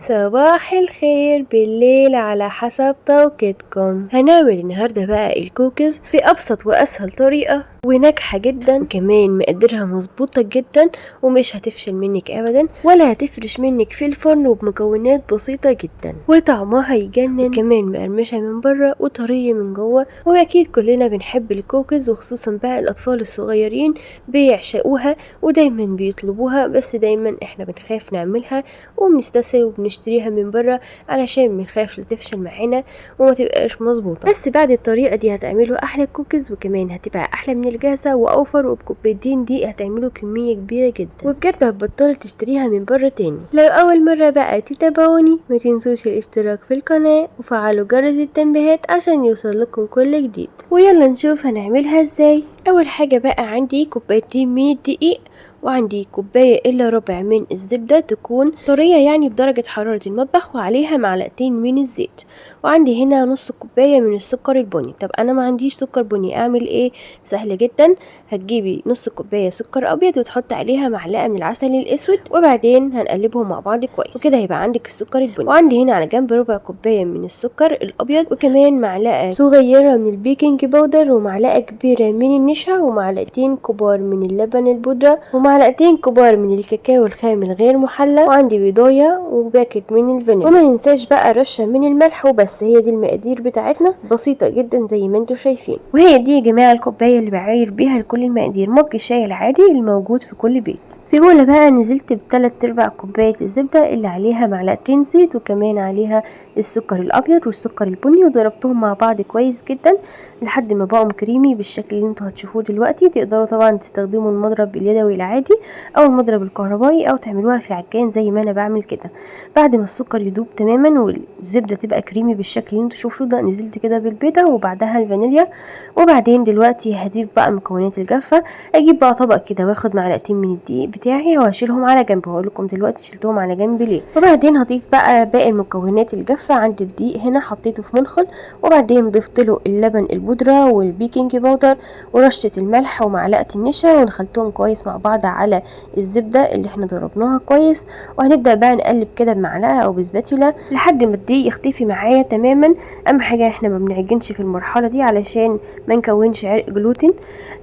صباح الخير بالليل على حسب توقيتكم. هنعمل النهاردة بقى الكوكيز بأبسط وأسهل طريقة وناجحة جدا، وكمان مقدرها مظبوطة جدا ومش هتفشل منك أبدا ولا هتفرش منك في الفرن، وبمكونات بسيطة جدا وطعمها يجنن، وكمان مقرمشة من بره وطرية من جوه. وأكيد كلنا بنحب الكوكيز، وخصوصا بقى الأطفال الصغيرين بيعشقوها ودايما بيطلبوها، بس دايما احنا بنخاف نعملها وبنستسهل وبنشتريها من بره علشان بنخاف لا تفشل معانا وما تبقاش مظبوطه. بس بعد الطريقه دي هتعملوا احلى كوكيز، وكمان هتبقى احلى من الجاهزه واوفر، وبكوبايتين دي هتعملوا كميه كبيره جدا، وبجد هتبطلوا تشتريها من بره تاني. لو اول مره بقى تتابعوني ما تنسوش الاشتراك في القناه وفعلوا جرس التنبيهات عشان يوصل لكم كل جديد. ويلا نشوف هنعملها ازاي. اول حاجه بقى عندي كوبايتين من الدقيق، وعندي كوباية إلا ربع من الزبدة تكون طرية يعني بدرجة حرارة المطبخ، وعليها معلقتين من الزيت، وعندي هنا نص كوباية من السكر البني. طب أنا ما عنديش سكر بني، أعمل إيه؟ سهل جدا، هتجيبي نص كوباية سكر أبيض وتحط عليها معلقة من العسل الأسود، وبعدين هنقلبهم مع بعض كويس، وكده هيبقى عندك السكر البني. وعندي هنا على جنب ربع كوباية من السكر الأبيض، وكمان معلقة صغيرة من البيكنج باودر، ومعلقة كبيرة من النشا، ومعلقتين كبار من اللبن البودرة، ومعلقتين كبار من الكاكاو الخام الغير محلى، وعندي بيضايه وباكت من الفانيليا. وما ننساش بقى رشه من الملح وبس. هي دي المقادير بتاعتنا، بسيطه جدا زي ما انتم شايفين. وهي دي يا جماعه الكوبايه اللي بعاير بيها لكل المقادير، مج الشاي العادي الموجود في كل بيت. في بوله بقى نزلت بثلاث ارباع كوبايه الزبده اللي عليها معلقتين زيت، وكمان عليها السكر الابيض والسكر البني، وضربتهم مع بعض كويس جدا لحد ما بقوا كريمي بالشكل اللي انتوا هتشوفوه دلوقتي. تقدروا طبعا تستخدموا المضرب اليدوي العادي او المضرب الكهربائي، او تعملوها في العجان زي ما انا بعمل كده. بعد ما السكر يدوب تماما والزبده تبقى كريمي بالشكل اللي انتوا شوفوه ده، نزلت كده بالبيضه وبعدها الفانيليا. وبعدين دلوقتي هضيف بقى المكونات الجافه. اجيب بقى طبق كده واخد معلقتين من الدقيق بتاعي واشيلهم على جنب، وهقول لكم دلوقتي شلتهم على جنب ليه. وبعدين هضيف بقى باقي المكونات الجافه. عند الدقيق هنا حطيته في منخل، وبعدين ضفت له اللبن البودره والبيكنج باودر ورشه الملح ومعلقه النشا، ونخلطهم كويس مع بعض على الزبده اللي احنا ضربناها كويس. وهنبدا بقى نقلب كده بمعلقه او بسباتيولا لحد ما الدقيق يختفي معايا تماما. اهم حاجه احنا ما بنعجنش في المرحله دي علشان ما نكونش عرق جلوتين.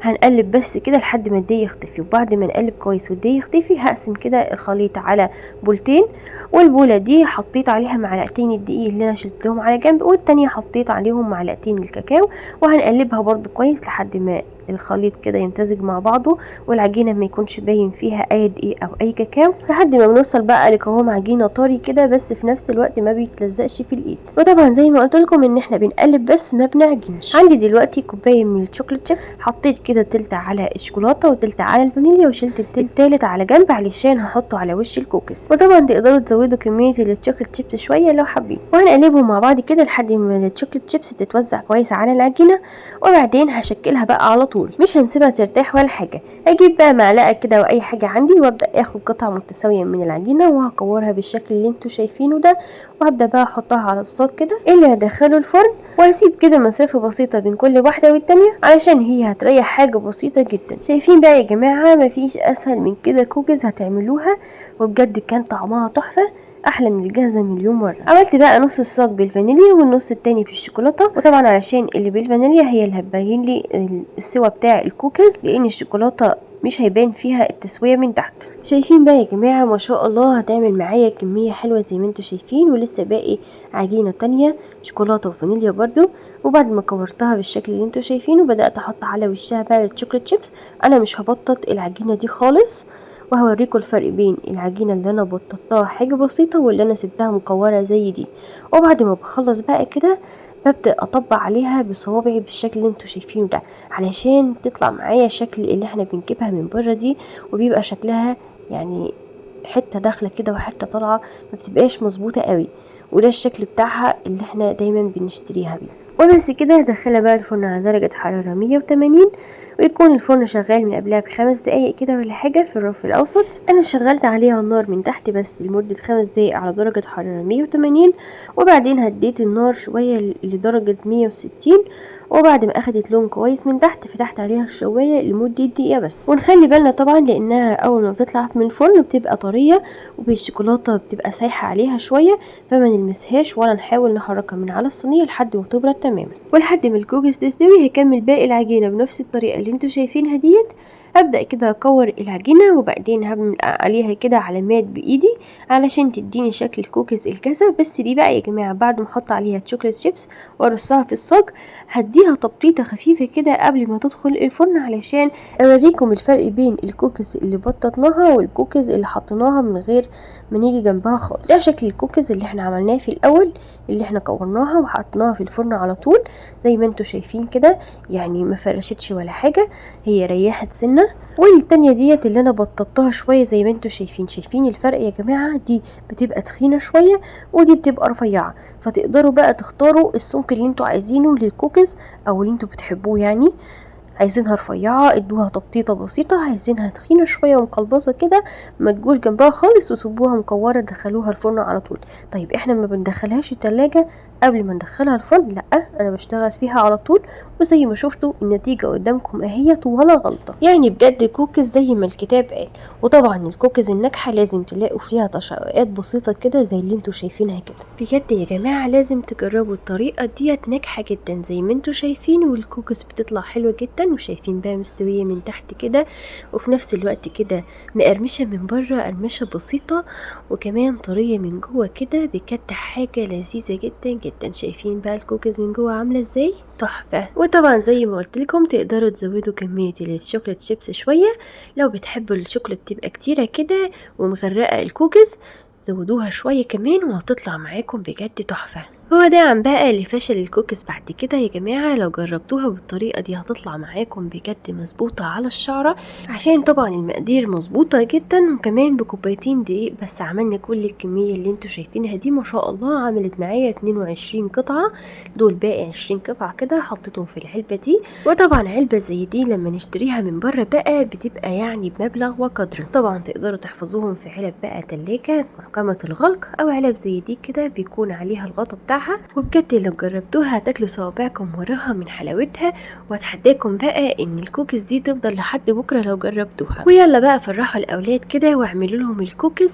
هنقلب بس كده لحد ما الدقيق يختفي، وبعد ما نقلب كويس والدقيق يختفي هقسم كده الخليط على بولتين، والبوله دي حطيت عليها معلقتين الدقيق اللي انا شلتهم على جنب، والتانية حطيت عليهم معلقتين الكاكاو، وهنقلبها برضو كويس لحد ما الخليط كده يمتزج مع بعضه، والعجينه ما يكونش باين فيها اي دقيق او اي كاكاو، لحد ما بنوصل بقى لقوام عجينه طري كده، بس في نفس الوقت ما بيتلزقش في الايد. وطبعا زي ما قلت لكم ان احنا بنقلب بس ما بنعجنش. عندي دلوقتي كوبايه من الشوكليت شيبس، حطيت كده تلت على الشوكولاته وتلت على الفانيليا، وشلت التالت على جنب علشان هحطه على وش الكوكيز. وطبعا تقدروا تزودوا كميه الشوكليت شيبس شويه لو حابين، وهنقلبهم مع بعض كده لحد ما الشوكليت شيبس تتوزع كويس على العجينه. وبعدين هشكلها بقى على طول، مش هنسيبها ترتاح ولا حاجه. اجيب بقى معلقه كده واي حاجه عندي، وابدا اخد قطعه متساويه من العجينه وهكورها بالشكل اللي انتوا شايفينه ده، وهبدا بقى احطها على الصاج كده اللي هدخله الفرن، وهسيب كده مسافه بسيطه بين كل واحده والتانيه علشان هي هتريح حاجه بسيطه جدا. شايفين بقى يا جماعه مفيش اسهل من كده كوكيز هتعملوها، وبجد كان طعمها تحفه احلى من الجاهزه مليون مره. عملت بقى نص الصاج بالفانيليا والنص التاني بالشوكولاته، وطبعا علشان اللي بالفانيليا هي اللي هتبين لي السوا بتاع الكوكيز، لان الشوكولاته مش هيبان فيها التسويه من تحت. شايفين بقى يا جماعه ما شاء الله هتعمل معايا كميه حلوه زي ما انتوا شايفين، ولسه باقي عجينه تانية شوكولاته وفانيليا برضو. وبعد ما كورتها بالشكل اللي انتوا شايفينه بدات احط على وشها بقى الشوكليت شيبس. انا مش هبطط العجينه دي خالص، وهوريكم الفرق بين العجينه اللي انا بططتها حاجه بسيطه واللي انا سبتها مكوره زي دي. وبعد ما بخلص بقى كده ببدأ اطبق عليها بصوابعي بالشكل اللي انتوا شايفينه ده، علشان تطلع معايا شكل اللي احنا بنجيبها من بره دي، وبيبقى شكلها يعني حته داخله كده وحته طالعه، ما بتبقاش مظبوطه قوي، وده الشكل بتاعها اللي احنا دايما بنشتريها بيه. وبس كده هدخلها بقى الفرن على درجة حرارة 180، ويكون الفرن شغال من قبلها ب5 دقايق كده ولا حاجة في الرف الأوسط. أنا شغلت عليها النار من تحت بس لمدة 5 دقايق على درجة حرارة 180، وبعدين هديت النار شوية لدرجة 160، وبعد ما اخدت لون كويس من تحت فتحت عليها الشوايه لمده دقيقه بس. ونخلي بالنا طبعا لانها اول ما بتطلع من الفرن بتبقى طريه وبالشوكولاته بتبقى سايحه عليها شويه، فما نلمسهاش ولا نحاول نحركها من على الصينيه لحد ما تبرد تماما. ولحد ما الكوكيز تستوي هكمل باقي العجينه بنفس الطريقه اللي انتوا شايفينها ديت. ابدا كده اكور العجينه وبعدين هعمل عليها كده علامات بايدي علشان تديني شكل الكوكيز الكاسه. بس دي بقى يا جماعه بعد ما احط عليها شوكليت شيبس وارصها في الصاج هديها تبطيطه خفيفه كده قبل ما تدخل الفرن علشان اوريكم الفرق بين الكوكيز اللي بططناها والكوكيز اللي حطيناها من غير ما نيجي جنبها خالص. ده شكل الكوكيز اللي احنا عملناه في الاول، اللي احنا كورناها وحطيناها في الفرن على طول زي ما انتوا شايفين كده، يعني ما فرشتش ولا حاجه، هي ريحت سنه. والتانية ديت اللي انا بططتها شويه زي ما انتوا شايفين الفرق يا جماعه، دي بتبقى تخينه شويه ودي بتبقى رفيعه، فتقدروا بقى تختاروا السمك اللي انتوا عايزينه للكوكيز او اللي انتوا بتحبوه. يعني عايزينها رفيعه ادوها تبطيطه بسيطه، عايزينها تخينه شويه ومقلبصه كده ما تجوش جنبها خالص وسيبوها مكوره دخلوها الفرن على طول. طيب احنا ما بندخلهاش التلاجة قبل ما ندخلها الفرن، لا انا بشتغل فيها على طول، وزي ما شفتوا النتيجه قدامكم اهيت ولا غلطه. يعني بجد كوكيز زي ما الكتاب قال. وطبعا الكوكيز الناجحه لازم تلاقوا فيها تشققات بسيطه كده زي اللي انتوا شايفينها كده. بجد يا جماعه لازم تجربوا الطريقه ديت، ناجحه جدا زي ما انتوا شايفين، والكوكيز بتطلع حلوه جدا وشايفين بقى مستويه من تحت كده وفي نفس الوقت كده مقرمشه من بره قرمشه بسيطه وكمان طريه من جوه كده، بجد حاجه لذيذه جدا جدا. شايفين بقى الكوكيز من جوه عامله ازاي؟ تحفه. وطبعا زي ما قلت لكم تقدروا تزودوا كميه الشوكليت شيبس شويه، لو بتحبوا الشوكليت تبقى كتيره كده ومغرقه الكوكيز زودوها شويه كمان وهتطلع معاكم بجد تحفه. هو ده عن بقى لفشل الكوكيز بعد كده يا جماعة. لو جربتوها بالطريقة دي هتطلع معاكم بجد مظبوطة على الشعرة، عشان طبعا المقادير مظبوطة جدا، وكمان بكوبايتين دقيق بس عملنا كل الكمية اللي انتوا شايفينها دي. ما شاء الله عملت معايا 22 قطعة، دول باقي 20 قطعة كده حطيتهم في العلبة دي. وطبعا علبة زي دي لما نشتريها من بره بقى بتبقى يعني بمبلغ وقدره. طبعا تقدروا تحفظوهم في علب بقى تلاجة محكمة الغلق، او علب زي دي كده بيكون عليها الغطا بتاعها. وبجد لو جربتوها هتاكلوا صوابعكم وراها من حلاوتها، واتحداكم بقى ان الكوكيز دي تفضل لحد بكره لو جربتوها. ويلا بقى فرحوا الاولاد كده واعملوا لهم الكوكيز،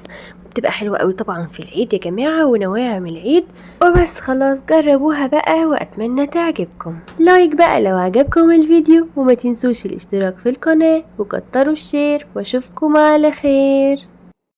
بتبقى حلوه قوي طبعا في العيد يا جماعه ونواعم العيد. وبس خلاص جربوها بقى واتمنى تعجبكم. لايك بقى لو عجبكم الفيديو، وما تنسوش الاشتراك في القناه وكتروا الشير، واشوفكم على خير.